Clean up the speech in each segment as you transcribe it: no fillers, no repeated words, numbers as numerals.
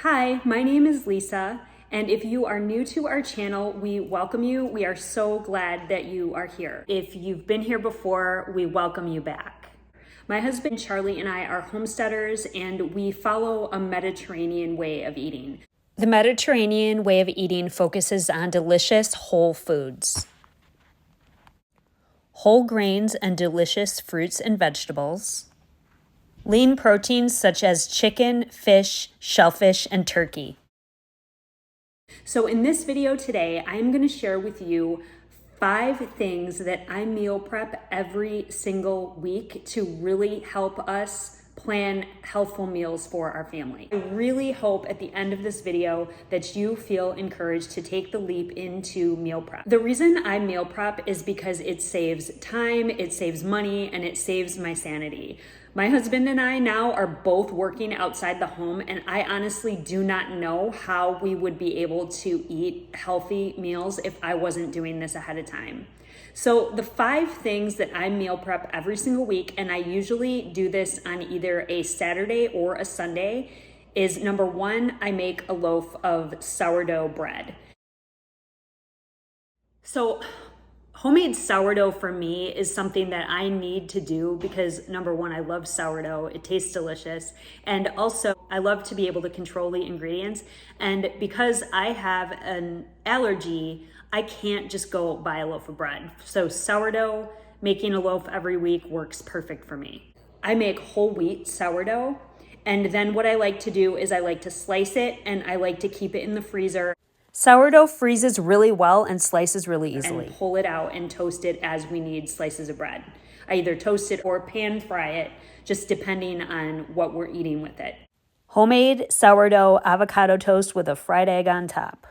Hi, my name is Lisa, and if you are new to our channel, we welcome you. We are so glad that you are here. If you've been here before, we welcome you back. My husband Charlie and I are homesteaders, and we follow a Mediterranean way of eating. The Mediterranean way of eating focuses on delicious whole foods, whole grains and delicious fruits and vegetables, lean proteins such as chicken, fish, shellfish, and turkey. So in this video today, I'm going to share with you 5 things that I meal prep every single week to really help us plan healthful meals for our family. I really hope at the end of this video that you feel encouraged to take the leap into meal prep. The reason I meal prep is because it saves time, it saves money, and it saves my sanity. My husband and I now are both working outside the home, and I honestly do not know how we would be able to eat healthy meals if I wasn't doing this ahead of time. So the 5 things that I meal prep every single week, and I usually do this on either a Saturday or a Sunday, is number 1, I make a loaf of sourdough bread. So homemade sourdough for me is something that I need to do because number 1, I love sourdough. It tastes delicious. And also I love to be able to control the ingredients. And because I have an allergy, I can't just go buy a loaf of bread. So sourdough, making a loaf every week works perfect for me. I make whole wheat sourdough. And then what I like to do is I like to slice it and I like to keep it in the freezer. Sourdough freezes really well and slices really easily. And pull it out and toast it as we need slices of bread. I either toast it or pan fry it, just depending on what we're eating with it. Homemade sourdough avocado toast with a fried egg on top.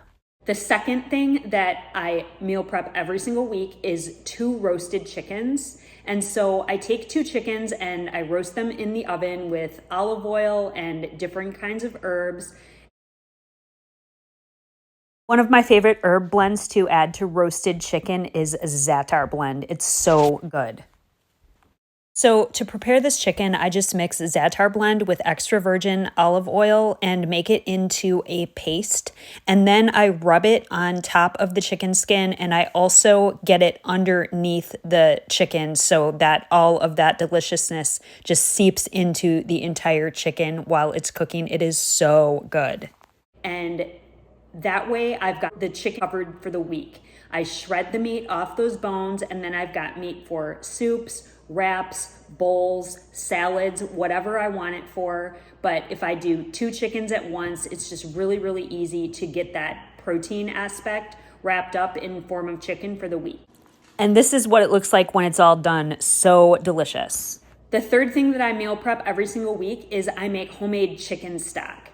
The second thing that I meal prep every single week is 2 roasted chickens. And so I take 2 chickens and I roast them in the oven with olive oil and different kinds of herbs. One of my favorite herb blends to add to roasted chicken is za'atar blend. It's so good. So to prepare this chicken, I just mix za'atar blend with extra virgin olive oil and make it into a paste. And then I rub it on top of the chicken skin, and I also get it underneath the chicken so that all of that deliciousness just seeps into the entire chicken while it's cooking. It is so good. And that way I've got the chicken covered for the week. I shred the meat off those bones, and then I've got meat for soups, wraps, bowls, salads, whatever I want it for. But if I do 2 chickens at once, it's just really, really easy to get that protein aspect wrapped up in form of chicken for the week. And this is what it looks like when it's all done. So delicious. The third thing that I meal prep every single week is I make homemade chicken stock.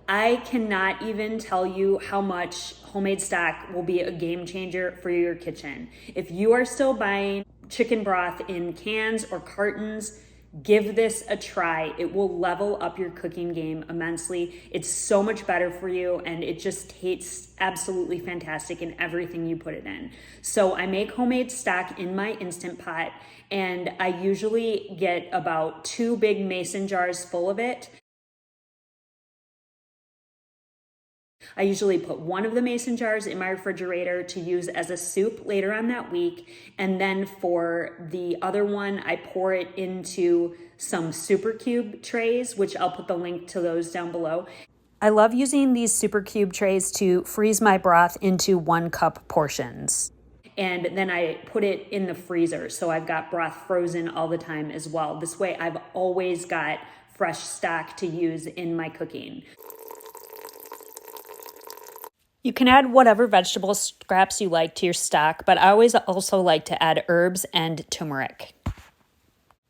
I cannot even tell you how much homemade stock will be a game changer for your kitchen. If you are still buying chicken broth in cans or cartons, give this a try. It will level up your cooking game immensely. It's so much better for you, and it just tastes absolutely fantastic in everything you put it in. So I make homemade stock in my Instant Pot, and I usually get about 2 big mason jars full of it. I usually put one of the mason jars in my refrigerator to use as a soup later on that week. And then for the other one, I pour it into some super cube trays, which I'll put the link to those down below. I love using these super cube trays to freeze my broth into 1 cup portions. And then I put it in the freezer. So I've got broth frozen all the time as well. This way I've always got fresh stock to use in my cooking. You can add whatever vegetable scraps you like to your stock, but I always also like to add herbs and turmeric.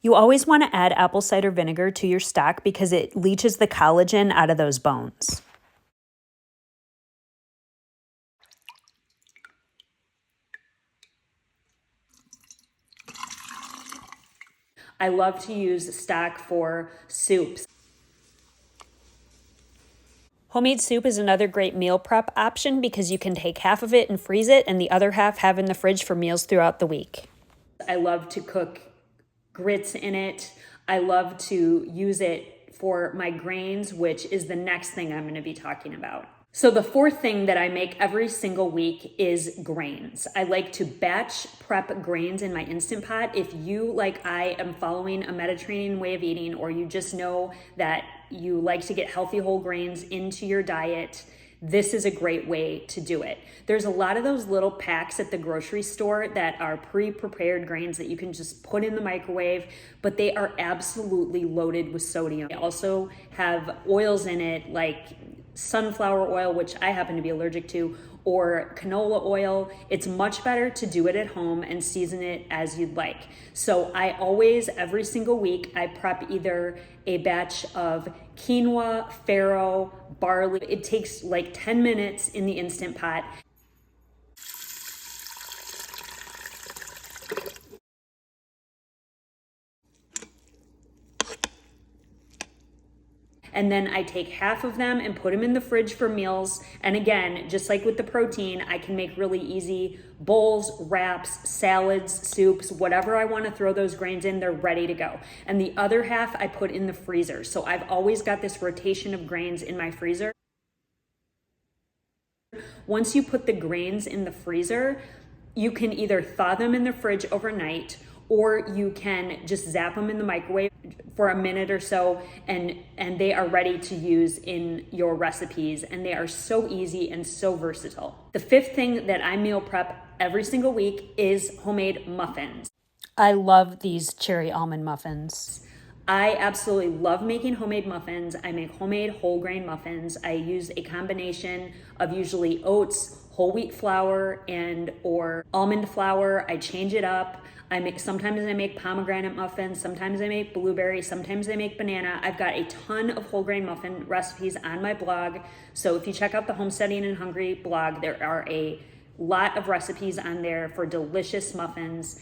You always want to add apple cider vinegar to your stock because it leaches the collagen out of those bones. I love to use stock for soups. Homemade soup is another great meal prep option because you can take half of it and freeze it and the other half have in the fridge for meals throughout the week. I love to cook grits in it. I love to use it for my grains, which is the next thing I'm going to be talking about. So the fourth thing that I make every single week is grains. I like to batch prep grains in my Instant Pot. If you, like I, am following a Mediterranean way of eating, or you just know that you like to get healthy whole grains into your diet, this is a great way to do it. There's a lot of those little packs at the grocery store that are pre-prepared grains that you can just put in the microwave, but they are absolutely loaded with sodium. They also have oils in it like sunflower oil, which I happen to be allergic to, or canola oil. It's much better to do it at home and season it as you'd like. So I always, every single week, I prep either a batch of quinoa, farro, barley. It takes like 10 minutes in the Instant Pot. And then I take half of them and put them in the fridge for meals. And again, just like with the protein, I can make really easy bowls, wraps, salads, soups, whatever I want to throw those grains in, they're ready to go. And the other half I put in the freezer. So I've always got this rotation of grains in my freezer. Once you put the grains in the freezer, you can either thaw them in the fridge overnight, or you can just zap them in the microwave for a minute or so, and they are ready to use in your recipes. And they are so easy and so versatile. The fifth thing that I meal prep every single week is homemade muffins. I love these cherry almond muffins. I absolutely love making homemade muffins. I make homemade whole grain muffins. I use a combination of usually oats, whole wheat flour, and or almond flour. I change it up. Sometimes I make pomegranate muffins, sometimes I make blueberry, sometimes I make banana. I've got a ton of whole grain muffin recipes on my blog. So if you check out the Homesteading and Hungry blog, there are a lot of recipes on there for delicious muffins.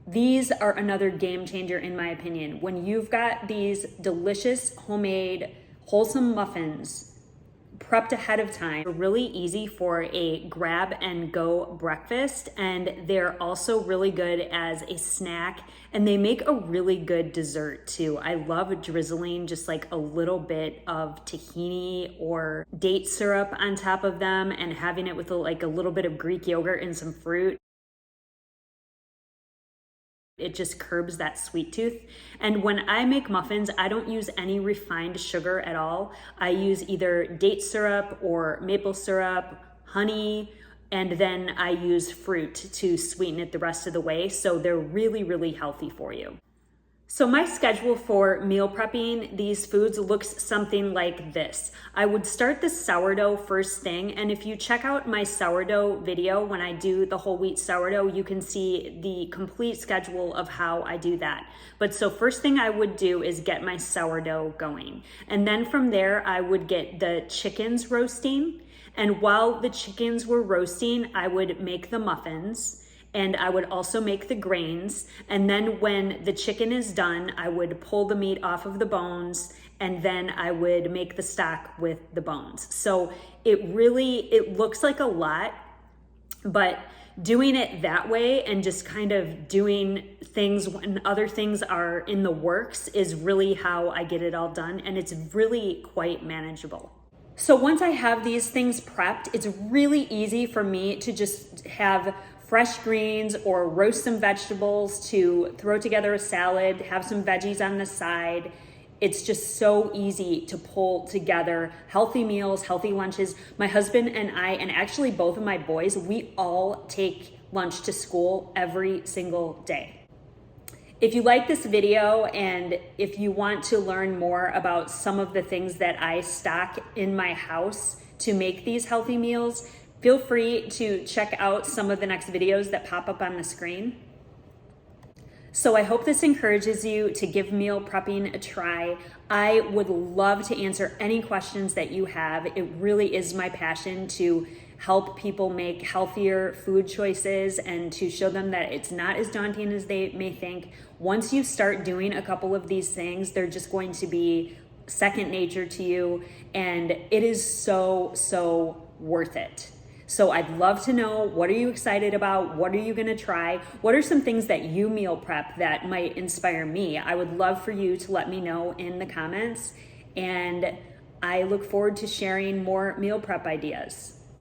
These are another game changer in my opinion. When you've got these delicious homemade wholesome muffins prepped ahead of time, they're really easy for a grab and go breakfast, and they're also really good as a snack, and they make a really good dessert too. I love drizzling just like a little bit of tahini or date syrup on top of them and having it with a little bit of Greek yogurt and some fruit. It just curbs that sweet tooth. And when I make muffins, I don't use any refined sugar at all. I use either date syrup or maple syrup, honey, and then I use fruit to sweeten it the rest of the way. So they're really, really healthy for you. So my schedule for meal prepping these foods looks something like this. I would start the sourdough first thing, and if you check out my sourdough video when I do the whole wheat sourdough, you can see the complete schedule of how I do that. But so first thing I would do is get my sourdough going. And then from there, I would get the chickens roasting. And while the chickens were roasting, I would make the muffins. And I would also make the grains. And then when the chicken is done, I would pull the meat off of the bones, and then I would make the stock with the bones. So it looks like a lot, but doing it that way and just kind of doing things when other things are in the works is really how I get it all done. And it's really quite manageable. So once I have these things prepped, it's really easy for me to just have fresh greens or roast some vegetables, to throw together a salad, have some veggies on the side. It's just so easy to pull together healthy meals, healthy lunches. My husband and I, and actually both of my boys, we all take lunch to school every single day. If you like this video and if you want to learn more about some of the things that I stock in my house to make these healthy meals, feel free to check out some of the next videos that pop up on the screen. So I hope this encourages you to give meal prepping a try. I would love to answer any questions that you have. It really is my passion to help people make healthier food choices and to show them that it's not as daunting as they may think. Once you start doing a couple of these things, they're just going to be second nature to you, and it is so worth it. So I'd love to know, what are you excited about? What are you gonna try? What are some things that you meal prep that might inspire me? I would love for you to let me know in the comments. and I look forward to sharing more meal prep ideas.